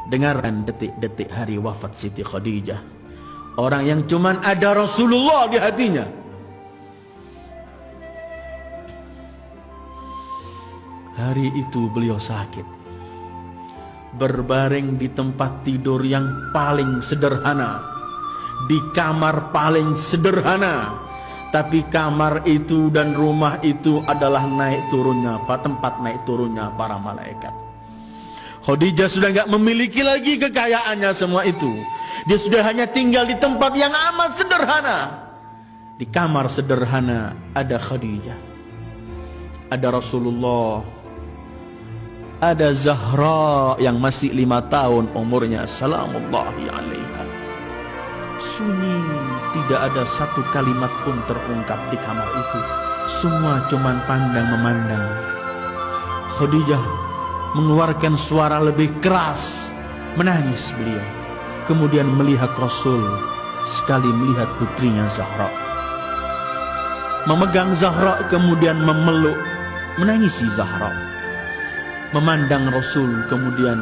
Dengarkan detik-detik hari wafat Siti Khadijah. Orang yang cuman ada Rasulullah di hatinya. Hari itu beliau sakit, berbaring di tempat tidur yang paling sederhana, di kamar paling sederhana. Tapi kamar itu dan rumah itu adalah tempat naik turunnya para malaikat. Khadijah sudah enggak memiliki lagi kekayaannya semua itu. Dia sudah hanya tinggal di tempat yang amat sederhana. Di kamar sederhana ada Khadijah, ada Rasulullah, ada Zahra yang masih 5 tahun umurnya, salamullahi alaiha. Sunyi, tidak ada satu kalimat pun terungkap di kamar itu. Semua cuman pandang memandang. Khadijah mengeluarkan suara lebih keras, menangis beliau. Kemudian melihat Rasul, sekali melihat putrinya Zahra. Memegang Zahra, kemudian memeluk, menangisi Zahra. Memandang Rasul, kemudian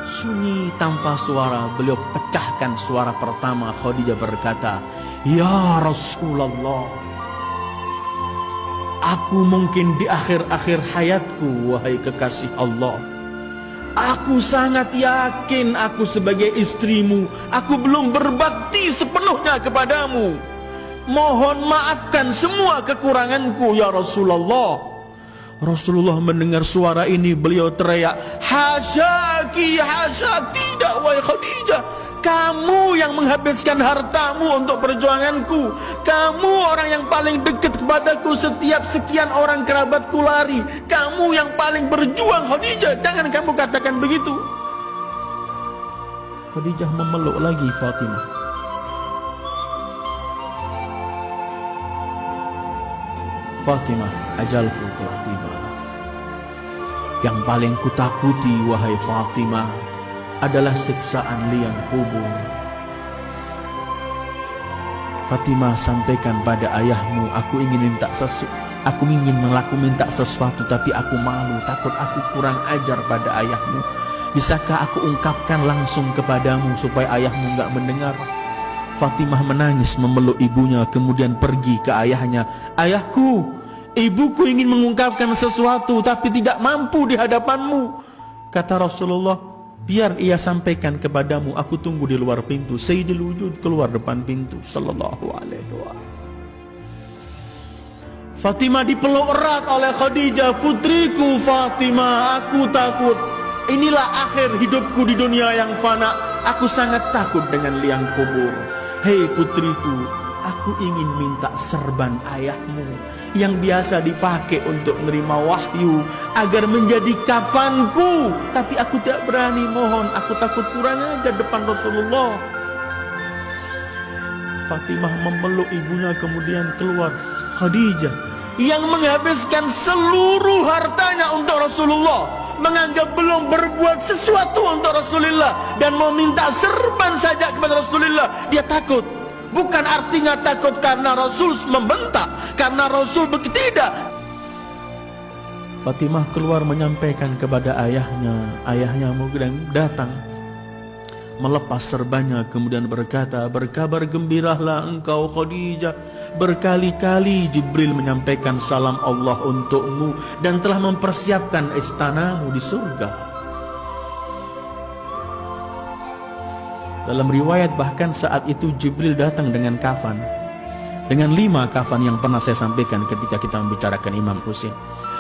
sunyi tanpa suara, beliau pecahkan suara pertama. Khadijah berkata, "Ya Rasulullah, aku mungkin di akhir-akhir hayatku, wahai kekasih Allah. Aku sangat yakin aku sebagai istrimu, aku belum berbakti sepenuhnya kepadamu. Mohon maafkan semua kekuranganku ya Rasulullah." Rasulullah mendengar suara ini, beliau teriak, "Hasyaki, hasya, tidak wahai Khadijah. Kamu yang menghabiskan hartamu untuk perjuanganku. Kamu orang yang paling dekat kepadaku, setiap sekian orang kerabatku lari. Kamu yang paling berjuang Khadijah, jangan kamu katakan begitu." Khadijah memeluk lagi Fatimah. "Fatimah, ajalku telah tiba. Yang paling kutakuti wahai Fatimah adalah siksaan liang kubur. Fatimah, sampaikan pada ayahmu, aku ingin minta sesuatu tapi aku malu, takut aku kurang ajar pada ayahmu. Bisakah aku ungkapkan langsung kepadamu supaya ayahmu enggak mendengar?" Fatimah menangis memeluk ibunya, kemudian pergi ke ayahnya. "Ayahku, ibuku ingin mengungkapkan sesuatu tapi tidak mampu di hadapanmu." Kata Rasulullah, "Biar ia sampaikan kepadamu, aku tunggu di luar pintu." Sayyidul Wujud keluar depan pintu sallallahu alaihi wasallam. Fatimah dipeluk erat oleh Khadijah. "Putriku Fatimah, aku takut. Inilah akhir hidupku di dunia yang fana. Aku sangat takut dengan liang kubur. Hei putriku, aku ingin minta serban ayahmu yang biasa dipakai untuk menerima wahyu agar menjadi kafanku. Tapi aku tidak berani mohon, aku takut kurang ajar depan Rasulullah." Fatimah memeluk ibunya, kemudian keluar Khadijah yang menghabiskan seluruh hartanya untuk Rasulullah, menganggap belum berbuat sesuatu untuk Rasulullah dan mau minta serban saja kepada Rasulullah. Dia takut. Bukan artinya takut karena Rasul membentak, karena Rasul begitu, tidak. Fatimah keluar menyampaikan kepada ayahnya. Ayahnya kemudian datang, melepas serbannya, kemudian berkata, "Berkabar gembiralah engkau Khadijah. Berkali-kali Jibril menyampaikan salam Allah untukmu dan telah mempersiapkan istanamu di surga." Dalam riwayat bahkan saat itu Jibril datang dengan kafan, dengan 5 kafan yang pernah saya sampaikan ketika kita membicarakan Imam Husain.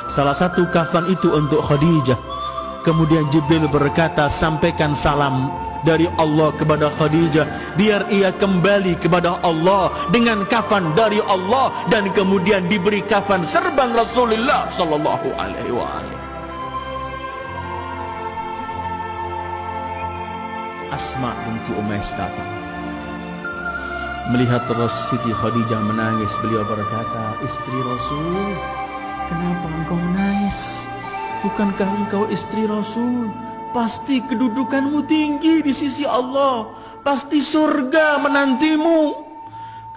Salah satu kafan itu untuk Khadijah. Kemudian Jibril berkata, "Sampaikan salam dari Allah kepada Khadijah, biar ia kembali kepada Allah dengan kafan dari Allah." Dan kemudian diberi kafan serban Rasulullah sallallahu alaihi wasallam. Asma binti Umais datang, melihat Siti Khadijah menangis. Beliau berkata, "Istri Rasul, kenapa engkau menangis? Bukankah engkau istri Rasul? Pasti kedudukanmu tinggi di sisi Allah, pasti surga menantimu."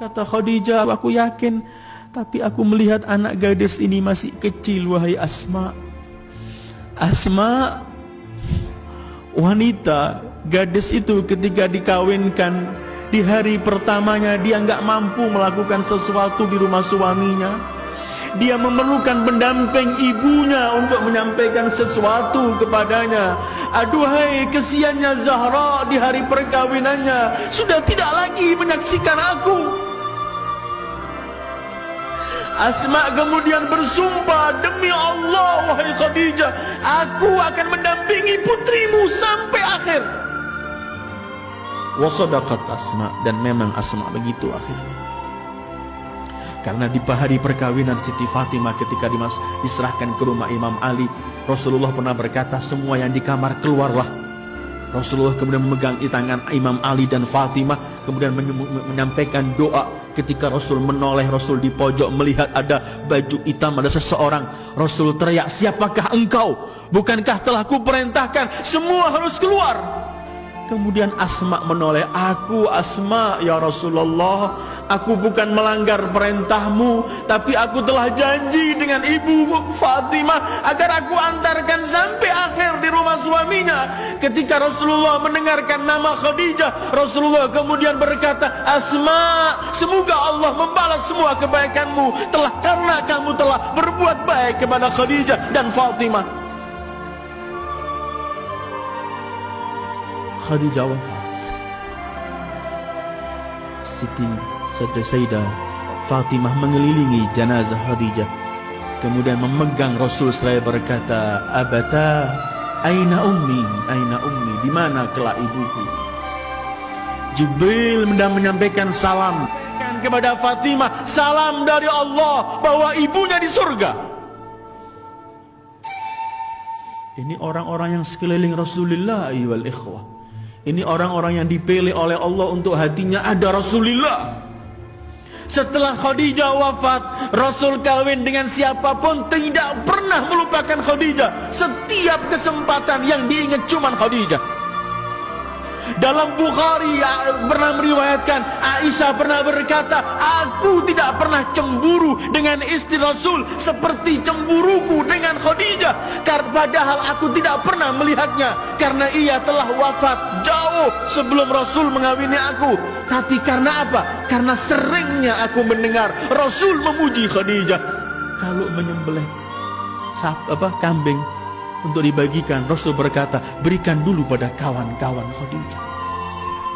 Kata Khadijah, "Aku yakin, tapi aku melihat anak gadis ini masih kecil wahai Asma. Asma wanita Gadis itu ketika dikawinkan, di hari pertamanya dia nggak mampu melakukan sesuatu di rumah suaminya. Dia memerlukan pendamping ibunya untuk menyampaikan sesuatu kepadanya. Aduhai, kesiannya Zahra di hari perkawinannya sudah tidak lagi menyaksikan aku. Asma kemudian bersumpah, demi Allah wahai Khadijah, aku akan mendampingi putrimu sampai akhir. Wa sadaqat Asma, dan memang Asma begitu akhirnya. Karena di hari perkawinan Siti Fatimah ketika diserahkan ke rumah Imam Ali, Rasulullah pernah berkata, semua yang di kamar keluarlah. Rasulullah kemudian memegang tangan Imam Ali dan Fatimah, kemudian menyampaikan doa. Ketika Rasul menoleh, Rasul di pojok melihat ada baju hitam, ada seseorang. Rasul teriak, siapakah engkau? Bukankah telah kuperintahkan semua harus keluar? Kemudian Asma menoleh, aku Asma ya Rasulullah, aku bukan melanggar perintahmu, tapi aku telah janji dengan ibu Fatimah agar aku antarkan sampai akhir di rumah suaminya. Ketika Rasulullah mendengarkan nama Khadijah, Rasulullah kemudian berkata, Asma, semoga Allah membalas semua kebaikanmu karena kamu telah berbuat baik kepada Khadijah dan Fatimah. Khadijah wafat. Siti Sayyidah Fatimah mengelilingi jenazah Khadijah, kemudian memegang Rasul seraya berkata, Abata, aina ummi, aina ummi, di mana kelak ibuku? Jibril menyampaikan salam kepada Fatimah, salam dari Allah bahwa ibunya di surga. Ini orang-orang yang sekeliling Rasulullah ayyuhal ikhwah. Ini orang-orang yang dipilih oleh Allah untuk hatinya ada Rasulullah. Setelah Khadijah wafat, Rasul kawin dengan siapapun tidak pernah melupakan Khadijah. Setiap kesempatan yang diingat cuma Khadijah. Dalam Bukhari pernah meriwayatkan, Aisyah pernah berkata, aku tidak pernah cemburu dengan istri Rasul seperti cemburuku dengan Khadijah. Padahal aku tidak pernah melihatnya, karena ia telah wafat jauh sebelum Rasul mengawini aku. Tapi karena apa? Karena seringnya aku mendengar Rasul memuji Khadijah. Kalau menyembelih kambing untuk dibagikan, Rasul berkata, berikan dulu pada kawan-kawan Khadijah.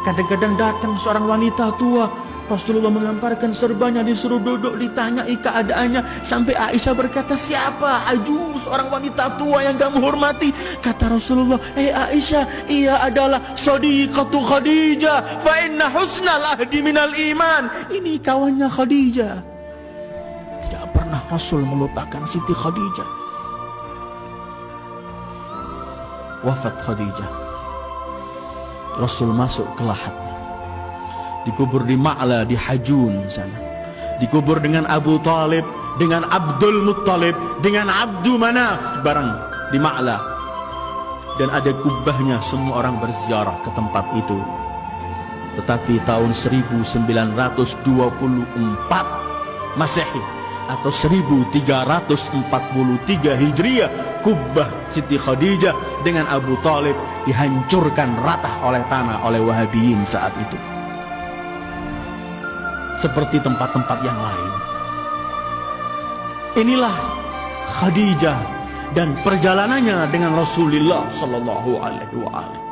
Kadang-kadang datang seorang wanita tua, Rasulullah melemparkan serbanya, disuruh duduk, ditanyai keadaannya, sampai Aisyah berkata, siapa ajuz, seorang wanita tua yang kamu hormati? Kata Rasulullah, Aisyah, ia adalah Shadiqatu Khadijah, fa inna husnal ahdi minal iman. Ini kawannya Khadijah. Tidak pernah Rasul melupakan Siti Khadijah. Wafat Khadijah, Rasul masuk ke Lahad, dikubur di Ma'la di Hajun sana, dikubur dengan Abu Talib, dengan Abdul Muttalib, dengan Abdu Manaf bareng di Ma'la. Dan ada kubahnya, semua orang berziarah ke tempat itu. Tetapi tahun 1924 Masehi atau 1343 Hijriah, kubah Siti Khadijah dengan Abu Talib dihancurkan rata oleh tanah oleh Wahabiyin saat itu, seperti tempat-tempat yang lain. Inilah Khadijah dan perjalanannya dengan Rasulullah sallallahu alaihi wasallam.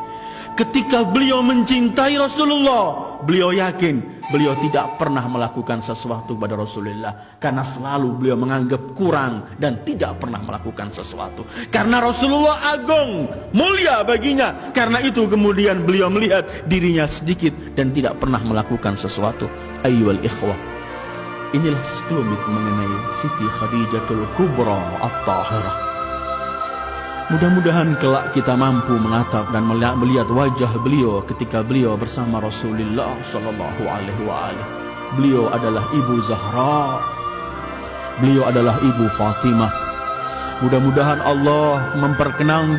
Ketika beliau mencintai Rasulullah, beliau yakin beliau tidak pernah melakukan sesuatu kepada Rasulullah, karena selalu beliau menganggap kurang dan tidak pernah melakukan sesuatu. Karena Rasulullah agung, mulia baginya, karena itu kemudian beliau melihat dirinya sedikit dan tidak pernah melakukan sesuatu. Ayyuhal ikhwah, inilah sekelumit mengenai Siti Khadijatul Kubra At-Tahirah. Mudah-mudahan kelak kita mampu menatap dan melihat wajah beliau ketika beliau bersama Rasulullah sallallahu alaihi wasallam. Beliau adalah Ibu Zahra, beliau adalah Ibu Fatimah. Mudah-mudahan Allah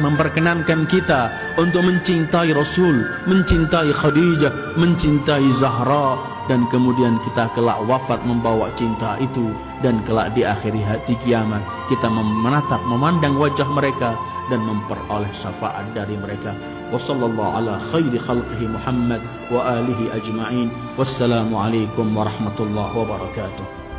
memperkenankan kita untuk mencintai Rasul, mencintai Khadijah, mencintai Zahra, dan kemudian kita kelak wafat membawa cinta itu, dan kelak di akhir hari kiamat kita menatap, memandang wajah mereka dan memperoleh syafaat dari mereka. wa sallallahu ala khairi khalqihi Muhammad wa alihi ajma'in. Wassalamu alaikum warahmatullahi wabarakatuh.